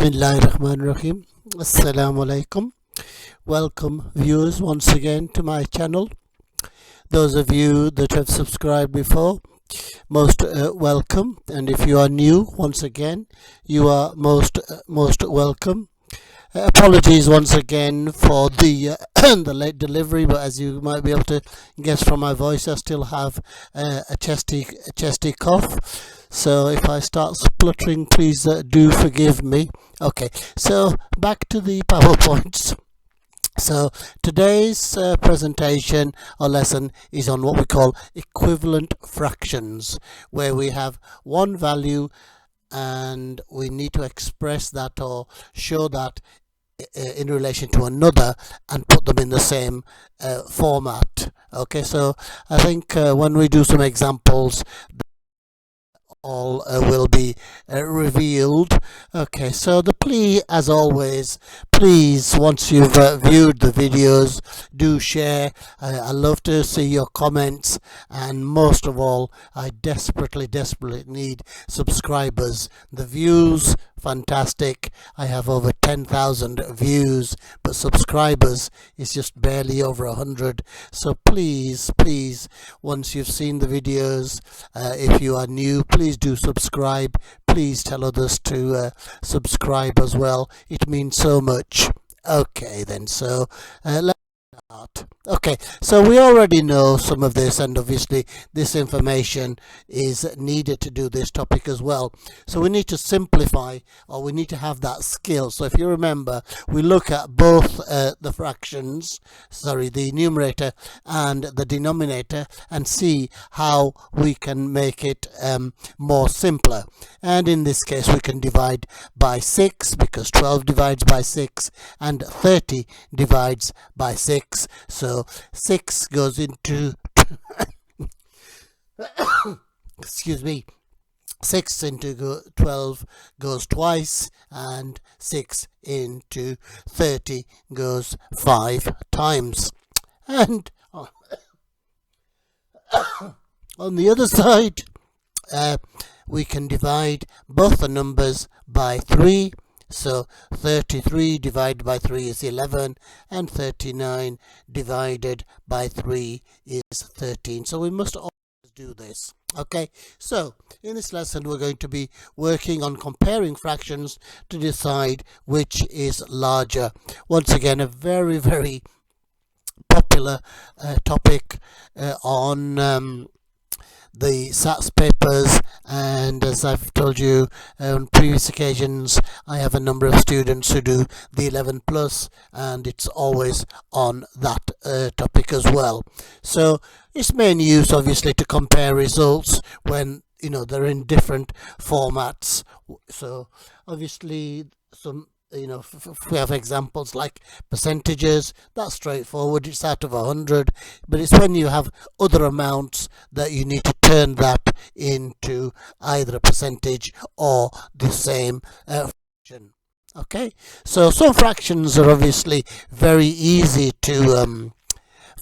Bismillahirrahmanirrahim. Assalamu alaikum. Welcome viewers once again to my channel. Those of you that have subscribed before, most welcome, and if you are new, once again you are most welcome. Apologies once again for the the late delivery, but as you might be able to guess from my voice, I still have a chesty cough. So if I start spluttering, please do forgive me. Okay, so back to the PowerPoints. So today's presentation or lesson is on what we call equivalent fractions, where we have one value and we need to express that or show that in relation to another and put them in the same format. Okay, so I think when we do some examples, all will be revealed. Okay, so the plea, as always, please, once you've viewed the videos, do share. I love to see your comments, and most of all, I desperately need subscribers. The views, fantastic. I have over 10,000 views, but subscribers is just barely over 100. So please, once you've seen the videos, if you are new, please do subscribe. Please tell others to subscribe as well. It means so much. Okay then, so let's start. Okay, so we already know some of this, and obviously this information is needed to do this topic as well. So we need to simplify, or we need to have that skill. So if you remember, we look at both the fractions, the numerator and the denominator, and see how we can make it more simpler. And in this case, we can divide by 6, because 12 divides by 6 and 30 divides by 6. So 6 goes into excuse me, 6 into 12 goes twice, and 6 into 30 goes 5 times. And on the other side, we can divide both the numbers by 3. So 33 divided by 3 is 11, and 39 divided by 3 is 13. So we must always do this. Okay, so in this lesson we're going to be working on comparing fractions to decide which is larger. Once again, a very popular topic on the SATs papers, and as I've told you on previous occasions, I have a number of students who do the 11 plus, and it's always on that topic as well. So it's main use obviously to compare results when they're in different formats. So obviously if we have examples like percentages, that's straightforward, it's out of 100, but it's when you have other amounts that you need to turn that into either a percentage or the same fraction. Okay, so some fractions are obviously very easy to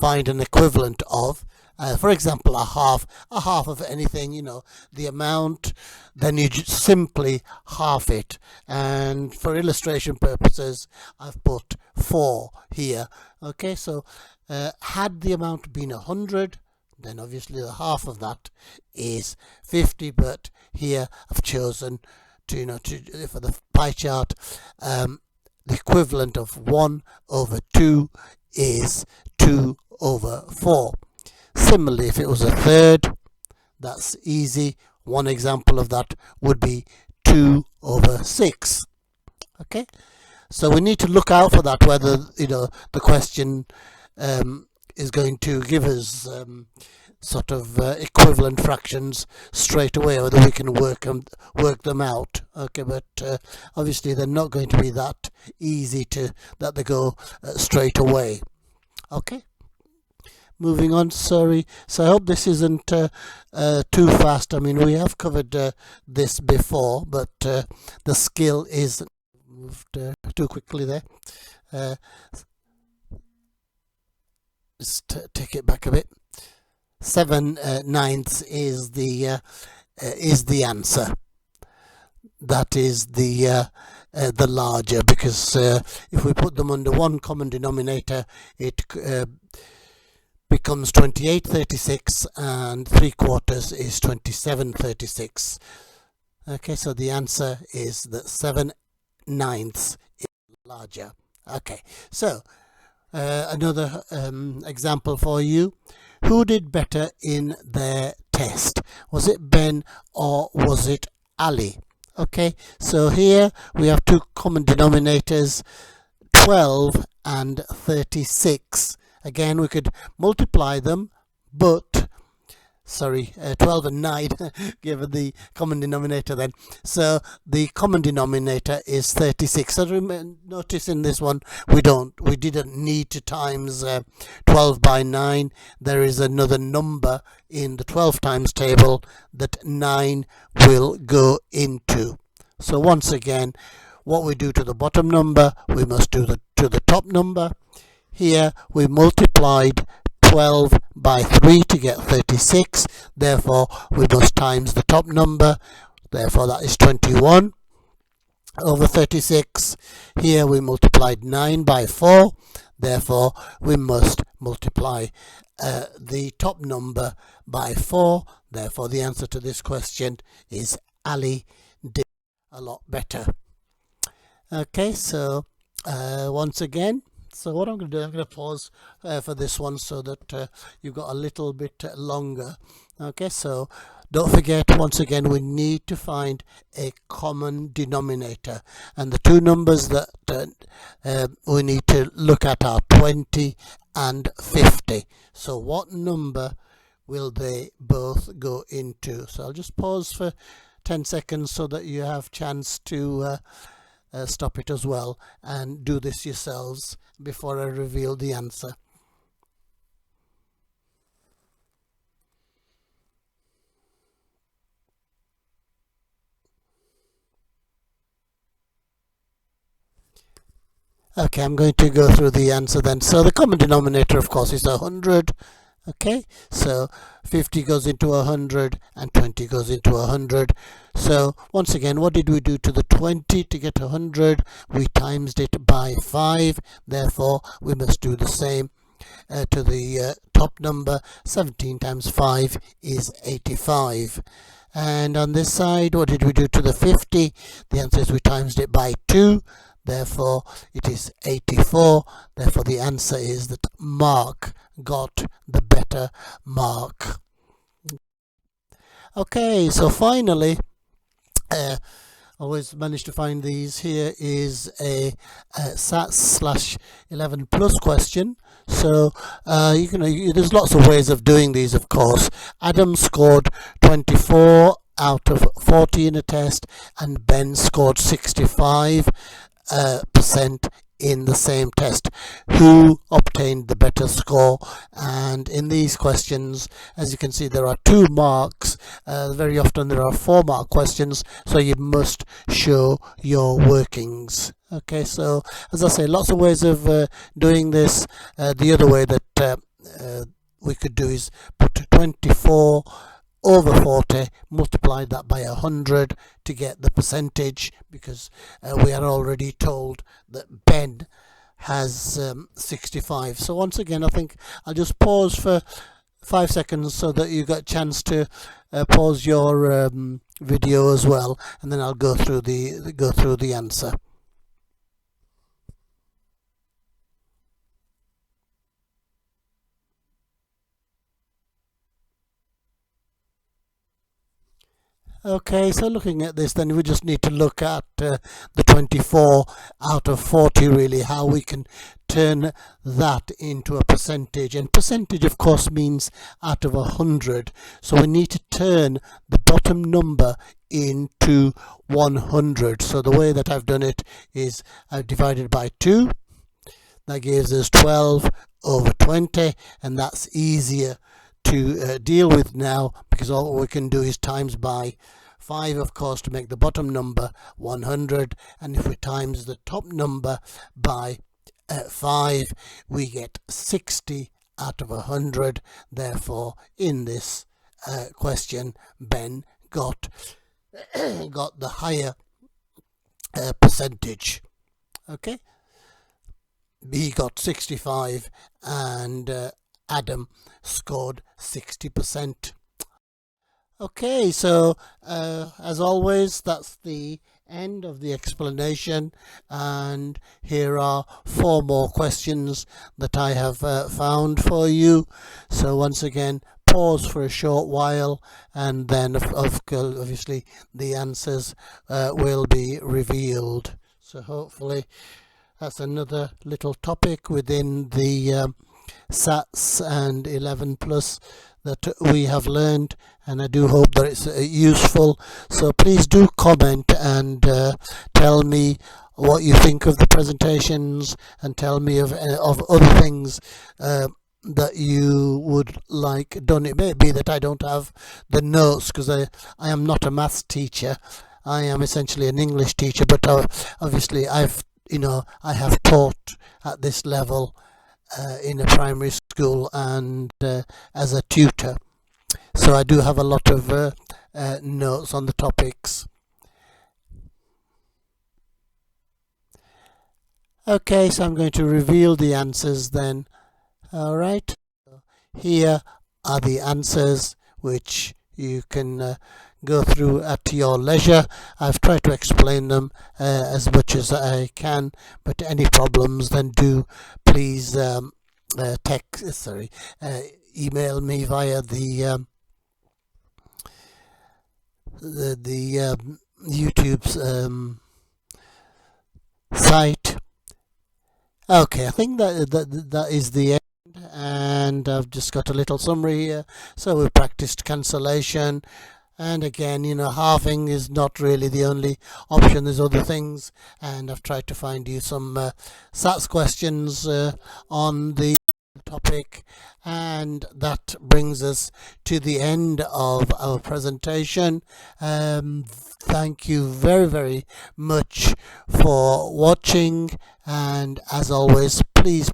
find an equivalent of. For example, a half of anything, the amount, then you just simply half it. And for illustration purposes, I've put 4 here. Okay, so had the amount been 100, then obviously the half of that is 50. But here I've chosen to, for the pie chart, the equivalent of 1 over 2 is 2 over 4. Similarly, if it was a third, that's easy. One example of that would be 2 over 6. Okay, so we need to look out for that, whether the question is going to give us sort of equivalent fractions straight away, whether we can work them out. Okay, but obviously they're not going to be that easy that they go straight away. Okay, moving on. Sorry, so I hope this isn't too fast. I mean, we have covered this before, but the skill is moved too quickly there. Just take it back a bit. 7/9 is the answer. That is the the larger, because if we put them under one common denominator, it becomes 2836, and 3/4 is 2736. Okay, so the answer is that 7/9 is larger. Okay, so another example for you. Who did better in their test? Was it Ben or was it Ali? Okay, so here we have two common denominators, 12 and 36. Again, we could multiply them, but 12 and 9 given the common denominator then. So the common denominator is 36. So notice in this one we didn't need to times 12 by 9. There is another number in the 12 times table that 9 will go into. So once again, what we do to the bottom number, we must do to the top number. Here we multiplied 12 by 3 to get 36, therefore we must times the top number, therefore that is 21 over 36. Here we multiplied 9 by 4, therefore we must multiply the top number by 4, therefore the answer to this question is Ali did a lot better. Okay, so once again, so what I'm going to do, I'm going to pause for this one so that you've got a little bit longer. Okay, so don't forget, once again, we need to find a common denominator. And the two numbers that we need to look at are 20 and 50. So what number will they both go into? So I'll just pause for 10 seconds so that you have chance to stop it as well and do this yourselves before I reveal the answer. Okay, I'm going to go through the answer then. So the common denominator, of course, is 100. Okay, so 50 goes into 100 and 20 goes into 100. So once again, what did we do to the 20 to get 100? We times it by 5. Therefore, we must do the same to the top number. 17 times 5 is 85. And on this side, what did we do to the 50? The answer is we times it by 2. Therefore, it is 84. Therefore, the answer is that Mark got the better mark. Okay, so finally, always managed to find these. Here is a SATS/11 plus question. So there's lots of ways of doing these, of course. Adam scored 24 out of 40 in a test, and Ben scored 65% in the same test. Who obtained the better score? And in these questions, as you can see, there are 2 marks. Very often there are 4-mark questions, so you must show your workings. Okay, so as I say, lots of ways of doing this. The other way that we could do is put 24 over 40, multiply that by 100 to get the percentage, because we are already told that Ben has 65. So once again, I think I'll just pause for 5 seconds so that you got a chance to pause your video as well, and then I'll go through the answer. Okay, so looking at this, then we just need to look at the 24 out of 40, really, how we can turn that into a percentage. And percentage, of course, means out of 100. So we need to turn the bottom number into 100. So the way that I've done it is I've divided by 2. That gives us 12 over 20, and that's easier to deal with now, because all we can do is times by 5, of course, to make the bottom number 100, and if we times the top number by 5, we get 60 out of 100. Therefore, in this question, Ben got the higher percentage. Okay, he got 65 and Adam scored 60%. Okay, so as always, that's the end of the explanation, and here are 4 more questions that I have found for you. So once again, pause for a short while, and then obviously the answers will be revealed. So hopefully that's another little topic within the SATs and 11 plus that we have learned, and I do hope that it's useful. So please do comment and tell me what you think of the presentations, and tell me of other things that you would like done. It may be that I don't have the notes because I am not a maths teacher. I am essentially an English teacher, but obviously I have taught at this level in a primary school and as a tutor, so I do have a lot of notes on the topics. Okay, so I'm going to reveal the answers then. Alright, here are the answers which you can go through at your leisure. I've tried to explain them as much as I can, but any problems then do please email me via the YouTube's site. Okay, I think that is the end, and I've just got a little summary here. So we practiced cancellation, and again, halving is not really the only option. There's other things, and I've tried to find you some SATs questions on the topic, and that brings us to the end of our presentation. Thank you very, very much for watching, and as always, please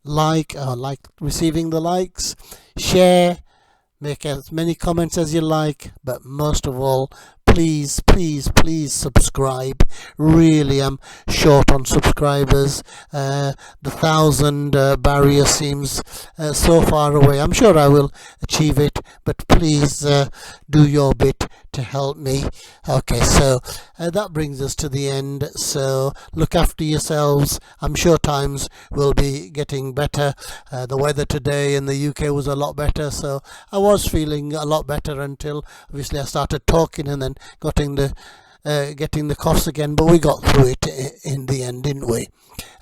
like receiving the likes, share, make as many comments as you like, but most of all, please subscribe. Really, I'm short on subscribers. The 1,000 barrier seems so far away. I'm sure I will achieve it, but please do your bit to help me. Okay, so that brings us to the end. So look after yourselves. I'm sure times will be getting better. The weather today in the UK was a lot better, so I was feeling a lot better until obviously I started talking and then getting the coughs again, but we got through it in the end, didn't we?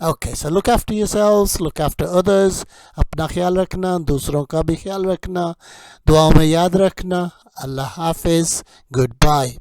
Okay, so look after yourselves, look after others, अपना ख्याल रखना, दूसरों का भी ख्याल रखना, दुआओं में याद रखना. Allah Hafiz. Goodbye.